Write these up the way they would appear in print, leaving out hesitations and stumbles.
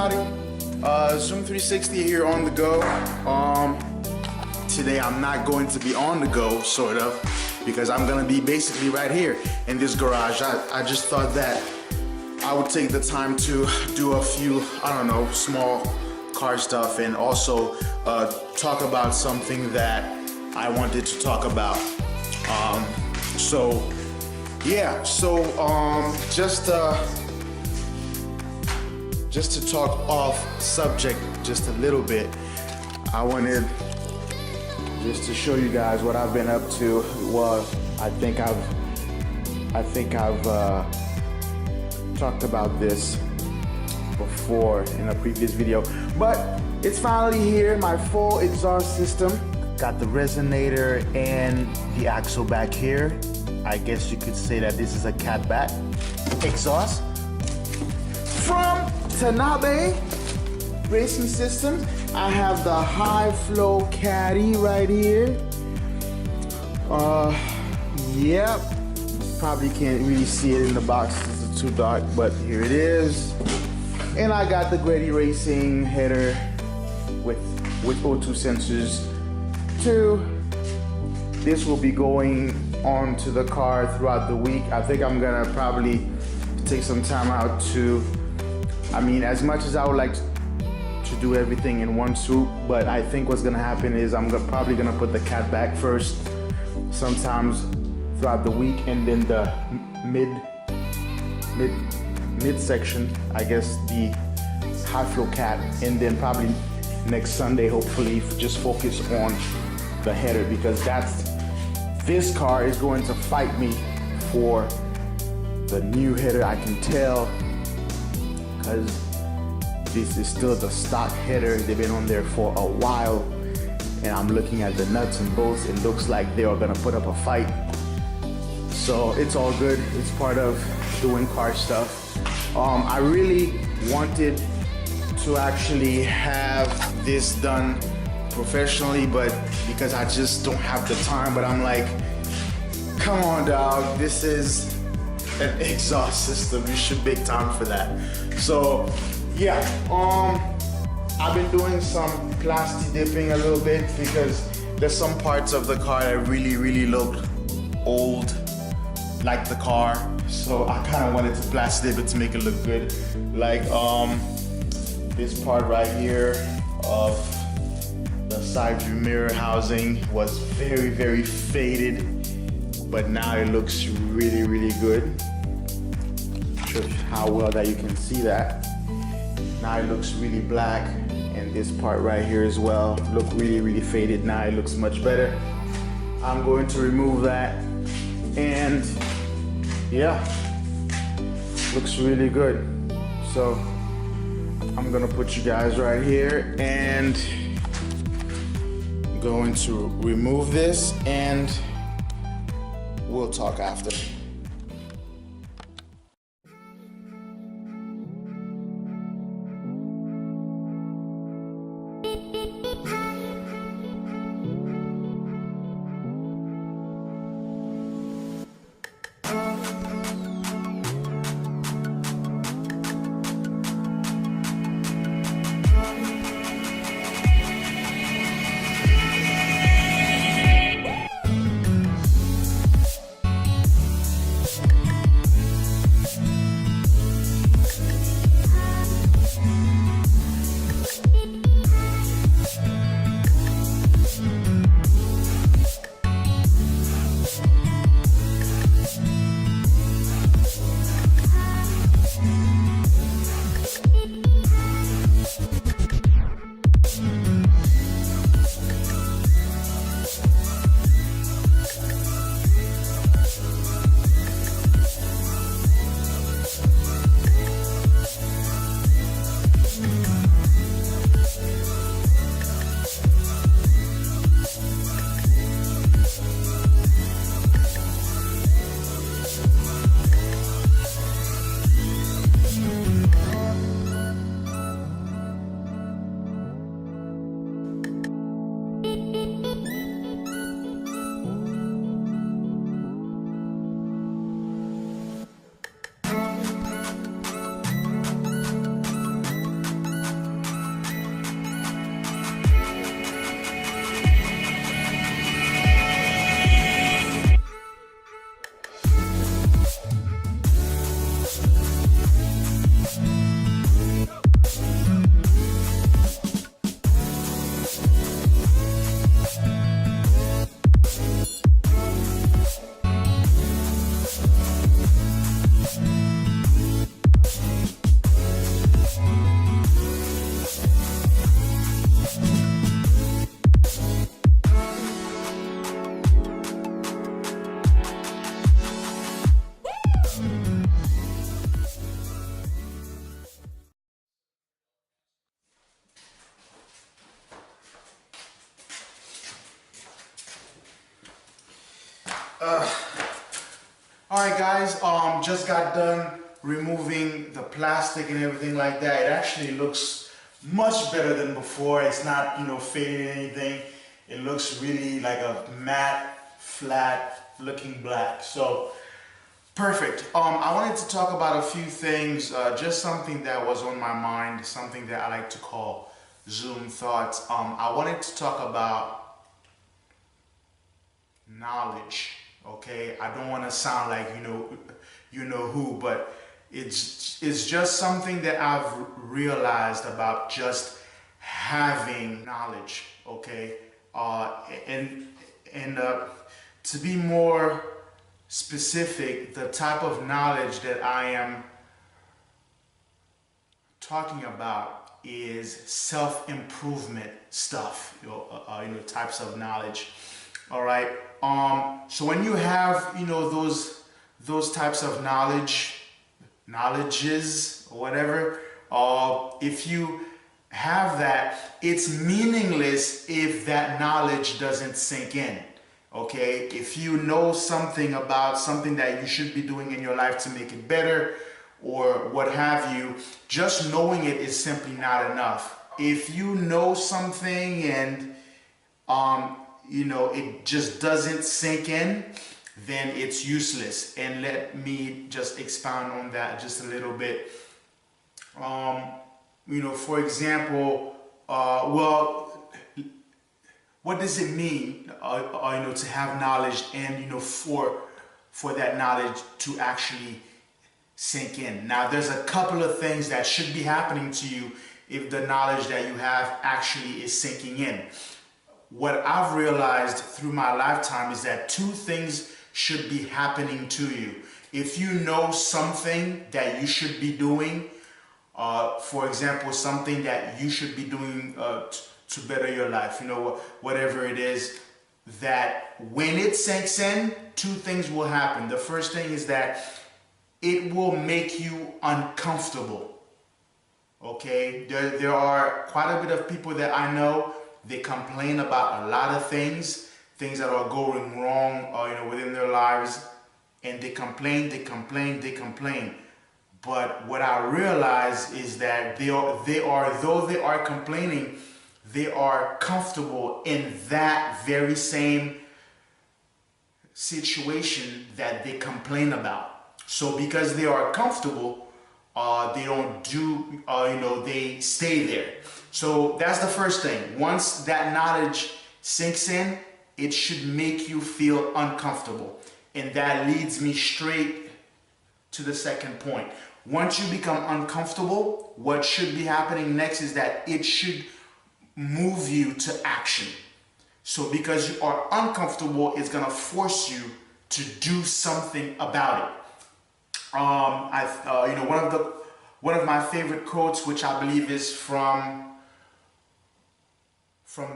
everybody? Zoom 360 here on the go. Today I'm not going to be on the go, sort of, because I'm gonna be basically right here in this garage. I just thought that I would take the time to do a few, I don't know, small car stuff and also talk about something that I wanted to talk about. Just to talk off subject just a little bit, I wanted just to show you guys what I've been up to. Well, I think I've talked about this before in a previous video, but it's finally here. My full exhaust system, got the resonator and the axle back here. I guess you could say that this is a catback exhaust from THBD Racing Systems. I have the high flow caddy right here. Yep, probably can't really see it in the box, it's too dark, but here it is. And I got the Grady Racing header with O2 sensors too. This will be going onto the car throughout the week. I think I'm gonna probably take some time out to, I mean, as much as I would like to do everything in one swoop, but I think what's gonna happen is I'm probably gonna put the cat back first sometimes throughout the week, and then the mid section, I guess the high flow cat, and then probably next Sunday hopefully just focus on the header, because this car is going to fight me for the new header. I can tell, because this is still the stock header. They've been on there for a while, and I'm looking at the nuts and bolts. It looks like they are gonna put up a fight. So it's all good. It's part of doing car stuff. I really wanted to actually have this done professionally, but because I just don't have the time, but I'm like, come on dog, this is an exhaust system, you should make time for that. So yeah, I've been doing some plastic dipping a little bit, because there's some parts of the car that really look old, like the car, so I kind of wanted to plastic dip it to make it look good. Like this part right here of the side view mirror housing was very faded, but now it looks really good. Not sure how well that you can see that. Now it looks really black, and this part right here as well look really faded. Now it looks much better. I'm going to remove that, and yeah, looks really good. So I'm gonna put you guys right here, and I'm going to remove this, and we'll talk after. Alright guys, just got done removing the plastic and everything like that. It actually looks much better than before. It's not, fading anything. It looks really like a matte, flat looking black. So perfect. I wanted to talk about a few things, just something that was on my mind, something that I like to call Zoom thoughts. I wanted to talk about knowledge. Okay, I don't want to sound like you know who, but it's just something that I've realized about just having knowledge. Okay, and to be more specific, the type of knowledge that I am talking about is self-improvement stuff. Types of knowledge. All right. So when you have, those types of knowledges or whatever, if you have that, it's meaningless if that knowledge doesn't sink in. Okay. If you know something about something that you should be doing in your life to make it better or what have you, just knowing it is simply not enough. If you know something and, it just doesn't sink in, then it's useless. And let me just expound on that just a little bit. For example, what does it mean, to have knowledge and, for that knowledge to actually sink in? Now, there's a couple of things that should be happening to you if the knowledge that you have actually is sinking in. What I've realized through my lifetime is that two things should be happening to you. If you know something that you should be doing, for example, something that you should be doing to better your life, whatever it is, that when it sinks in, two things will happen. The first thing is that it will make you uncomfortable. Okay, there are quite a bit of people that I know. They complain about a lot of things that are going wrong, within their lives, and they complain. But what I realize is that though they are complaining, they are comfortable in that very same situation that they complain about. So because they are comfortable, they don't do, they stay there. So that's the first thing. Once that knowledge sinks in, it should make you feel uncomfortable. And that leads me straight to the second point. Once you become uncomfortable, what should be happening next is that it should move you to action. So because you are uncomfortable, it's going to force you to do something about it. One of my favorite quotes, which I believe is from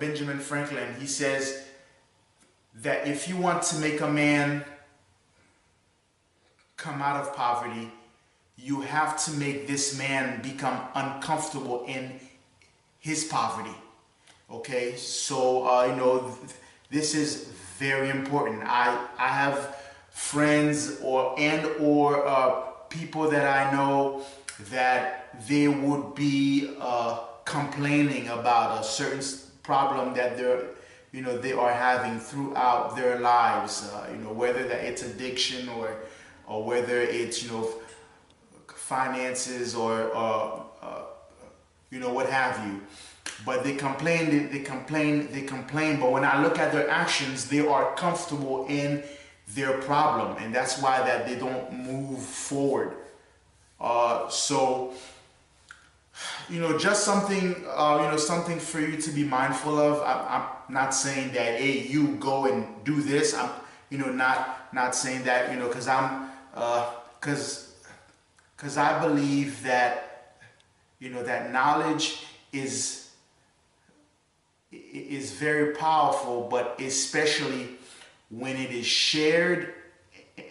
Benjamin Franklin. He says that if you want to make a man come out of poverty, you have to make this man become uncomfortable in his poverty. Okay, so this is very important. I have friends or people that I know that they would be complaining about a certain problem that they are having throughout their lives, whether that it's addiction or whether it's finances or what have you. But they complain, but when I look at their actions, they are comfortable in their problem, and that's why that they don't move forward. Just something, something for you to be mindful of. I'm not saying that, hey, you go and do this. I'm, not saying that, because I believe that, that knowledge is very powerful, but especially when it is shared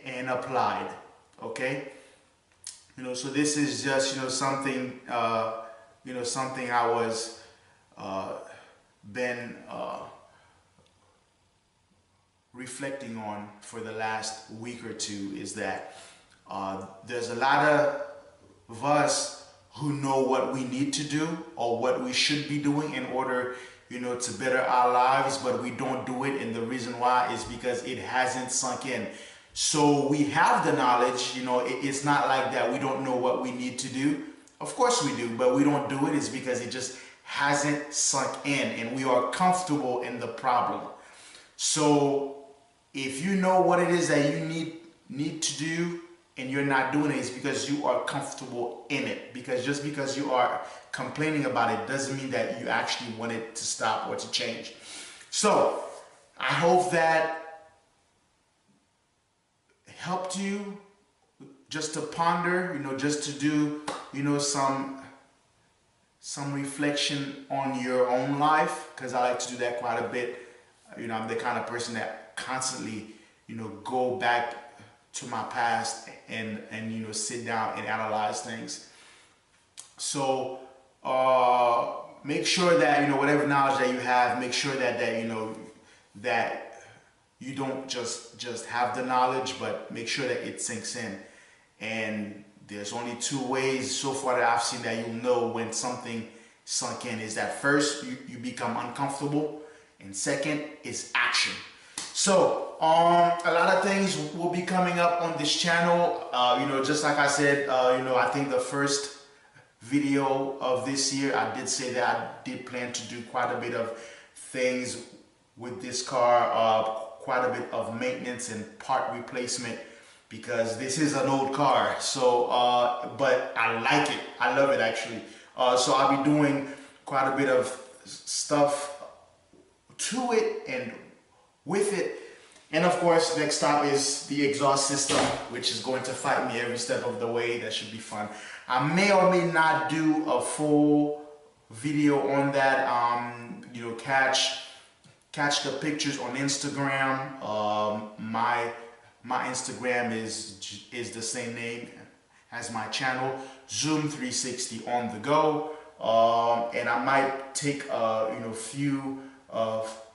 and applied. Okay. So this is just, something, something I was, reflecting on for the last week or two is that there's a lot of us who know what we need to do or what we should be doing in order, you know, to better our lives, but we don't do it. And the reason why is because it hasn't sunk in. So we have the knowledge, you know, it's not like that we don't know what we need to do. Of course we do, but we don't do it. It's because it just hasn't sunk in and we are comfortable in the problem. So if you know what it is that you need to do and you're not doing it, it's because you are comfortable in it. Because just because you are complaining about it doesn't mean that you actually want it to stop or to change. So I hope that helped you just to ponder, you know, just to do, you know, some reflection on your own life, because I like to do that quite a bit. You know, I'm the kind of person that constantly, you know, go back to my past and you know, sit down and analyze things. So make sure that, you know, whatever knowledge that you have, make sure that you know, that you don't just have the knowledge, but make sure that it sinks in. And there's only two ways so far that I've seen that you'll know when something sunk in, is that first you become uncomfortable, and second is action. So a lot of things will be coming up on this channel. You know, just like I said, you know, I think the first video of this year, I did say that I did plan to do quite a bit of things with this car, quite a bit of maintenance and part replacement, because this is an old car. So but I like it, I love it actually. So I'll be doing quite a bit of stuff to it and with it. And of course, next stop is the exhaust system, which is going to fight me every step of the way. That should be fun. I may or may not do a full video on that. You know, catch the pictures on Instagram. My Instagram is the same name as my channel, Zoom360 on the go. And I might take you know, few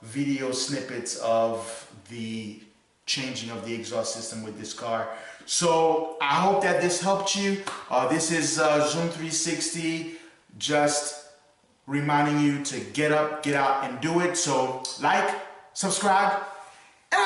video snippets of the changing of the exhaust system with this car. So I hope that this helped you. This is Zoom360, just reminding you to get up, get out, and do it. So like, subscribe, and